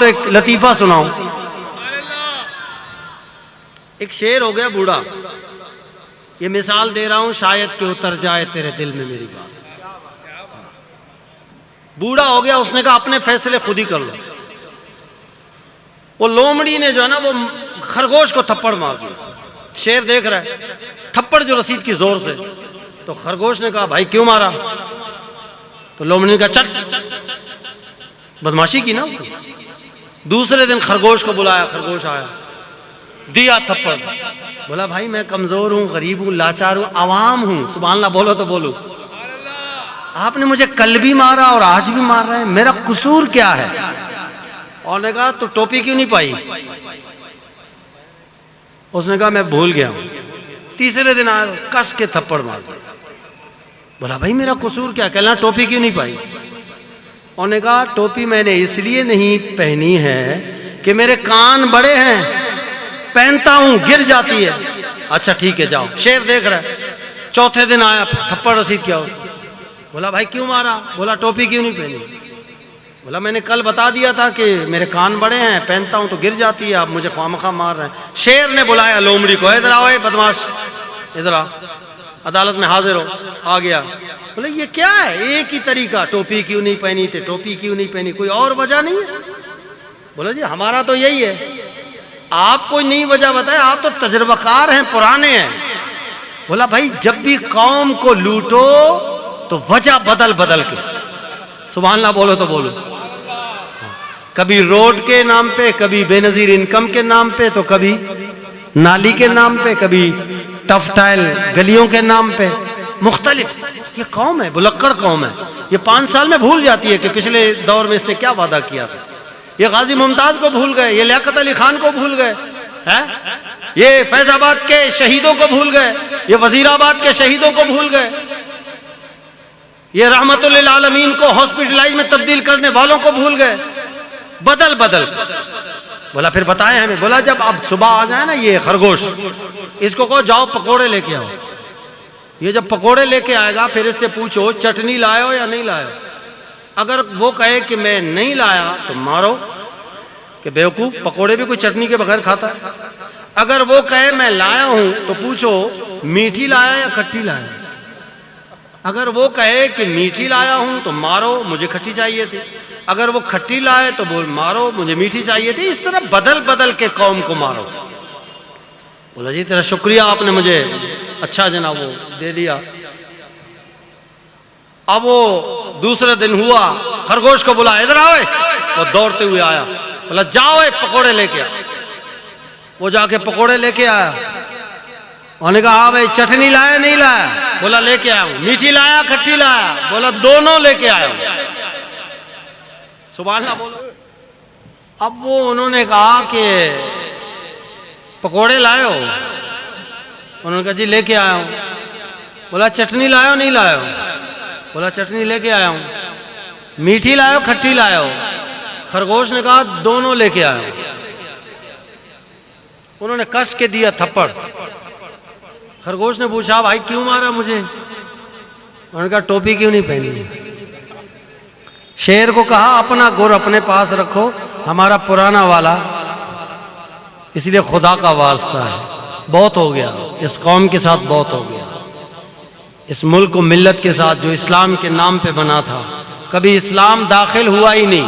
तो एक लतीफ़ा सुनाऊं। एक शेर हो गया बूढ़ा, ये मिसाल दे रहा हूं शायद कि उतर जाए तेरे दिल में मेरी बात। बूढ़ा हो गया, उसने कहा अपने फैसले खुद ही कर लो। वो लोमड़ी ने जो है ना वो खरगोश को थप्पड़ मार दिया। शेर देख रहा है, थप्पड़ जो रसीद की जोर से। तो खरगोश ने कहा भाई क्यों मारा? तो लोमड़ी ने कहा चल, बदमाशी की ना। दूसरे दिन खरगोश को बुलाया, खरगोश आया, दिया थप्पड़। बोला भाई मैं कमजोर हूं, गरीब हूं, लाचार हूं, आवाम हूं, सुभान अल्लाह बोलो तो बोलो। आपने मुझे कल भी मारा और आज भी मार रहे हैं, मेरा कसूर क्या है? और ने कहा तो टोपी क्यों नहीं पाई? उसने कहा मैं भूल गया हूं। तीसरे दिन आया, कस के थप्पड़ मार दिया। बोला भाई मेरा कसूर क्या? कहना टोपी क्यों नहीं पाई? और ने कहा टोपी मैंने इसलिए नहीं पहनी है कि मेरे कान बड़े हैं, पहनता हूं गिर जाती है। अच्छा ठीक है जाओ। शेर देख रहा है। चौथे दिन आया, थप्पड़ रसीद क्या हो? बोला भाई क्यों मारा? बोला टोपी क्यों नहीं पहनी? बोला मैंने कल बता दिया था कि मेरे कान बड़े हैं, पहनता हूं तो गिर जाती है, आप मुझे ख्वामखा मार रहे हैं। शेर ने बुलाया लोमड़ी को, इधर आओ बदमाश, इधर आ, अदालत में हाजिर हो। आ गया। बोले ये क्या है? एक ही तरीका, टोपी क्यों नहीं पहनी थे, टोपी क्यों नहीं पहनी, कोई और वजह नहीं है? बोला जी हमारा तो यही है। आप कोई नई वजह बताए, आप तो तजर्बाकार हैं, पुराने हैं। बोला भाई जब भी कौम को लूटो तो वजह बदल बदल के, सुभान अल्लाह बोलो तो बोलो। कभी रोड के नाम पे, कभी बेनजीर इनकम के नाम पे, तो कभी नाली के नाम पे, कभी टफ टाइल गलियों के नाम पे, मुख्तलिफ। ये कौम है, बुलक्कड़ कौम है। ये 5 साल में भूल जाती है कि पिछले दौर में इसने क्या वादा किया था। ये गाजी मुमताज को भूल गए, ये लियाकत अली खान को भूल गए हैं, ये फैजाबाद के शहीदों को भूल गए, ये वजीराबाद के शहीदों को भूल गए, ये रहमतुल लिल आलमीन को हॉस्पिटलाइज में तब्दील करने वालों को भूल गए, बदल बदल। बोला फिर बताएं हमें। बोला जब अब सुबह आ जाए ना ये खरगोश, इसको कहो जाओ पकोड़े लेके आओ। ये जब पकोड़े लेके आएगा फिर इससे पूछो चटनी लाए या नहीं लाए। अगर वो कहे कि मैं नहीं लाया तो मारो कि बेवकूफ, पकोड़े भी कोई चटनी के बगैर खाता है। अगर वो कहे मैं लाया हूं तो पूछो मीठी लाया या खट्टी लाया। अगर वो कहे कि मीठी लाया हूं तो मारो, मुझे खट्टी चाहिए थी। अगर वो खट्टी लाए तो बोल मारो, मुझे मीठी चाहिए थी। इस तरह बदल बदल के कौम को मारो। बोला जी तेरा शुक्रिया, आपने मुझे अच्छा जनाब वो दे दिया। अब वो दूसरे दिन हुआ, खरगोश को बुला, इधर आओ। वो दौड़ते हुए आया। बोला जाओ पकोड़े लेके आ। वो जाके पकोड़े लेके आया। उन्होंने कहा हाँ भाई चटनी लाया नहीं लाया? बोला लेके आया हूं। मीठी लाया खट्टी लाया? बोला दोनों लेके आया हूं। सुभान अल्लाह बोलो। अब वो उन्होंने कहा कि पकोड़े लाए हो? उन्होंने कहा जी लेके आया हूं। बोला चटनी लाए हो नहीं लाए हो? बोला चटनी लेके आया हूं। मीठी लाए हो खट्टी लाए हो? खरगोश ने कहा दोनों लेके आया हूं। उन्होंने कस के दिया थप्पड़। खरगोश ने पूछा भाई क्यों मारा मुझे? उन्होंने कहा टोपी क्यों नहीं पहनी? शेर को कहा अपना गुर अपने पास रखो, हमारा पुराना वाला इसलिए खुदा का वास्ता है। बहुत हो गया, इस कौम के साथ बहुत हो गया। इस मुल्क को मिल्लत के साथ जो इस्लाम के नाम पे बना था, कभी इस्लाम दाखिल हुआ ही नहीं।